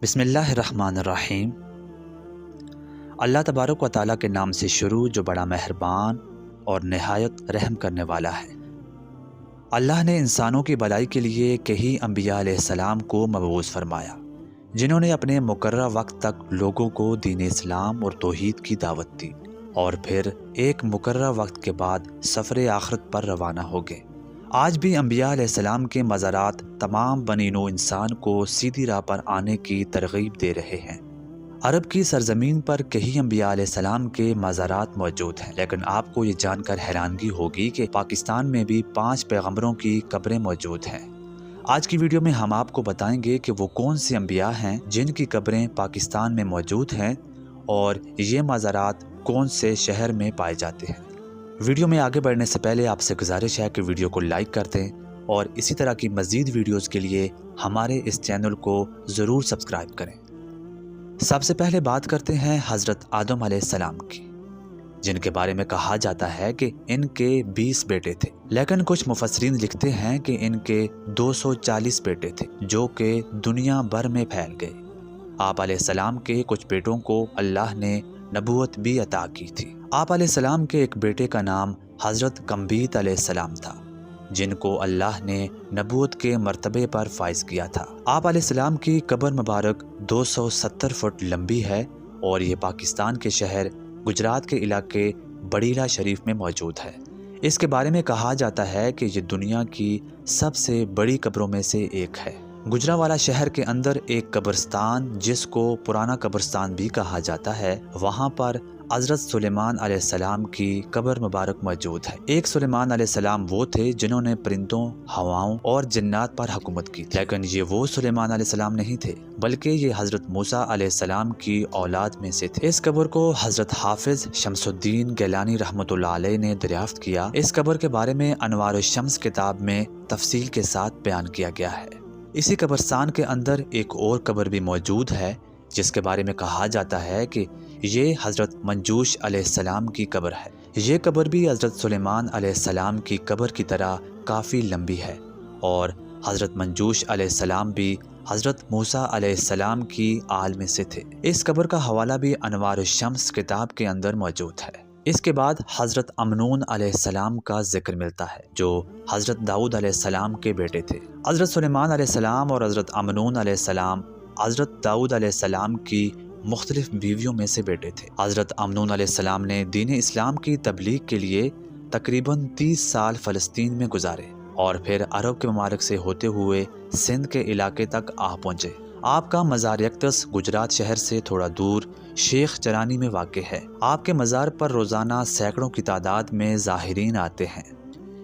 बिस्मिल्लाहिर्रहमानिर्रहीम। अल्लाह तबारक व तआला के नाम से शुरू जो बड़ा मेहरबान और नहायत रहम करने वाला है। अल्लाह ने इंसानों की भलाई के लिए कई अंबिया अलैहिस्सलाम को मबऊस फरमाया, जिन्होंने अपने मुकर्रर वक्त तक लोगों को दीन इस्लाम और तौहीद की दावत दी और फिर एक मुकर्रर वक्त के बाद सफ़र आखिरत पर रवाना हो गए। आज भी अंबिया अलैहिस्सलाम के मज़ारात तमाम बनी नौ इंसान को सीधी राह पर आने की तरगीब दे रहे हैं। अरब की सरजमीन पर कई अंबिया अलैहिस्सलाम के मज़ारात मौजूद हैं, लेकिन आपको ये जानकर हैरानगी होगी कि पाकिस्तान में भी 5 पैगंबरों की कब्रें मौजूद हैं। आज की वीडियो में हम आपको बताएंगे कि वो कौन से अंबिया हैं जिनकी कब्रें पाकिस्तान में मौजूद हैं और ये मज़ारात कौन से शहर में पाए जाते हैं। वीडियो में आगे बढ़ने से पहले आपसे गुजारिश है कि वीडियो को लाइक कर दें और इसी तरह की मज़ीद वीडियोस के लिए हमारे इस चैनल को ज़रूर सब्सक्राइब करें। सबसे पहले बात करते हैं हज़रत आदम अलैहिस्सलाम की, जिनके बारे में कहा जाता है कि इनके 20 बेटे थे, लेकिन कुछ मुफस्सिरीन लिखते हैं कि इनके 240 बेटे थे जो कि दुनिया भर में फैल गए। आप अलैहिस्सलाम के कुछ बेटों को अल्लाह ने नबूवत भी अता की थी। आप अलैहिस्सलाम के एक बेटे का नाम हज़रत कम्बीत अलैहिस्सलाम था, जिनको अल्लाह ने नबूवत के मर्तबे पर फाइज किया था। आप अलैहिस्सलाम की कब्र मुबारक 270 फुट लंबी है और ये पाकिस्तान के शहर गुजरात के इलाके बड़ीला शरीफ में मौजूद है। इसके बारे में कहा जाता है कि ये दुनिया की सबसे बड़ी कब्रों में से एक है। गुजरावाला शहर के अंदर एक कब्रिस्तान, जिसको पुराना कब्रिस्तान भी कहा जाता है, वहाँ पर हज़रत सुलेमान अलैहिस्सलाम की कब्र मुबारक मौजूद है। एक सुलेमान अलैहिस्सलाम वो थे जिन्होंने परिंदों, हवाओं और जिन्नात पर हुकूमत की, लेकिन ये वो सुलेमान अलैहिस्सलाम नहीं थे, बल्कि ये हज़रत मूसा अलैहिस्सलाम की औलाद में से थे। इस कब्र को हज़रत हाफिज शमसुद्दीन गिलानी रहमतुल्लाह अलैह ने दरियाफ्त किया। इस कब्र के बारे में अनवार शम्स किताब में तफसील के साथ बयान किया गया है। इसी कब्रिस्तान के अंदर एक और कब्र भी मौजूद है, जिसके बारे में कहा जाता है कि ये हज़रत मंजूश अलैहिस्सलाम की कब्र है। ये कब्र भी हज़रत सुलेमान अलैहिस्सलाम की कब्र की तरह काफ़ी लंबी है और हज़रत मंजूश अलैहिस्सलाम भी हज़रत मूसा अलैहिस्सलाम की आल में से थे। इस कब्र का हवाला भी अनवार शम्स किताब के अंदर मौजूद है। इसके बाद हज़रत अमनून अलैहिस्सलाम का जिक्र मिलता है, जो हज़रत दाऊद अलैहिस्सलाम के बेटे थे। हज़रत सुलेमान अलैहिस्सलाम और हज़रत अमनून अलैहिस्सलाम हज़रत दाऊद अलैहिस्सलाम की मुख्तलिफ बीवियों में से बेटे थे। हज़रत अमनून अलैहिस्सलाम ने दीन इस्लाम की तबलीग के लिए तकरीबन 30 साल फ़लस्तीन में गुजारे और फिर अरब के ममालिक से होते हुए सिंध के इलाके तक आ पहुँचे। आपका मज़ार अक़दस गुजरात शहर से थोड़ा दूर शेख चरानी में वाक़ है। आपके मज़ार पर रोज़ाना सैकड़ों की तादाद में ज़ाहिरीन आते हैं।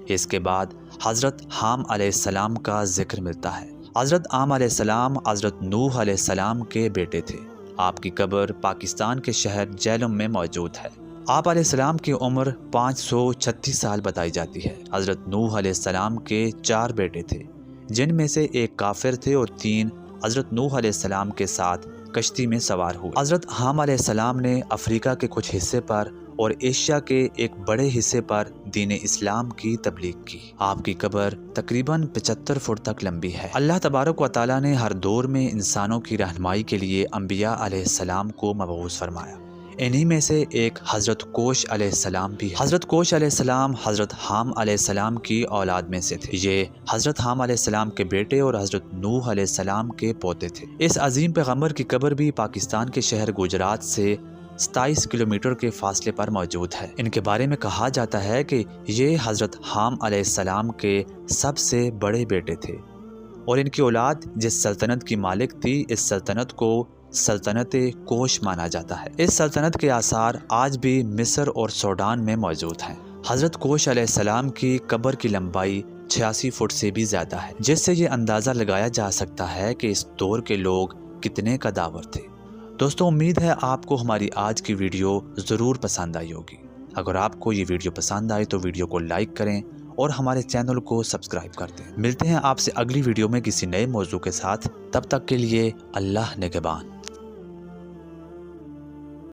इसके बाद हज़रत हाम अलैहिस्सलाम का जिक्र मिलता है। हज़रत आम अलैहिस्सलाम हज़रत नूह अलैहिस्सलाम के बेटे थे। आपकी कब्र पाकिस्तान के शहर जेलम में मौजूद है। आप अलैहिस्सलाम की उम्र 536 साल बताई जाती है। हज़रत नूह अलैहिस्सलाम के 4 बेटे थे, जिनमें से एक काफिर थे और 3 हज़रत नूह अलैहिस्सलाम के साथ कश्ती में सवार हुए। हज़रत हाम अलैहिस्सलाम ने अफ्रीका के कुछ हिस्से पर और एशिया के एक बड़े हिस्से पर दीन इस्लाम की तबलीग की। आपकी कब्र तकरीबन 75 फुट तक लंबी है। अल्लाह तबारक व तआला ने हर दौर में इंसानों की रहनुमाई के लिए अंबिया अलैहिस्सलाम को मबऊस फरमाया। इन्हीं में से एक हज़रत कोश अलैहिस्सलाम भी। हज़रत कोश अलैहिस्सलाम हज़रत हाम अलैहिस्सलाम की औलाद में से थे। ये हज़रत हाम अलैहिस्सलाम के बेटे और हज़रत नूह अलैहिस्सलाम के पोते थे। इस अजीम पैगंबर की कब्र भी पाकिस्तान के शहर गुजरात से 27 किलोमीटर के फासले पर मौजूद है। इनके बारे में कहा जाता है कि ये हज़रत हाम अलैहिस्सलाम के सबसे बड़े बेटे थे और इनकी औलाद जिस सल्तनत की मालिक थी, इस सल्तनत को सल्तनत कोश माना जाता है। इस सल्तनत के आसार आज भी मिस्र और सूडान में मौजूद हैं। हज़रत कोश अलैहिस्सलाम की कब्र की लंबाई 86 फुट से भी ज़्यादा है, जिससे ये अंदाज़ा लगाया जा सकता है कि इस दौर के लोग कितने कदावर थे। दोस्तों, उम्मीद है आपको हमारी आज की वीडियो ज़रूर पसंद आई होगी। अगर आपको ये वीडियो पसंद आए तो वीडियो को लाइक करें और हमारे चैनल को सब्सक्राइब कर दें। मिलते हैं आपसे अगली वीडियो में किसी नए मौजू के साथ। तब तक के लिए अल्लाह निगहबान।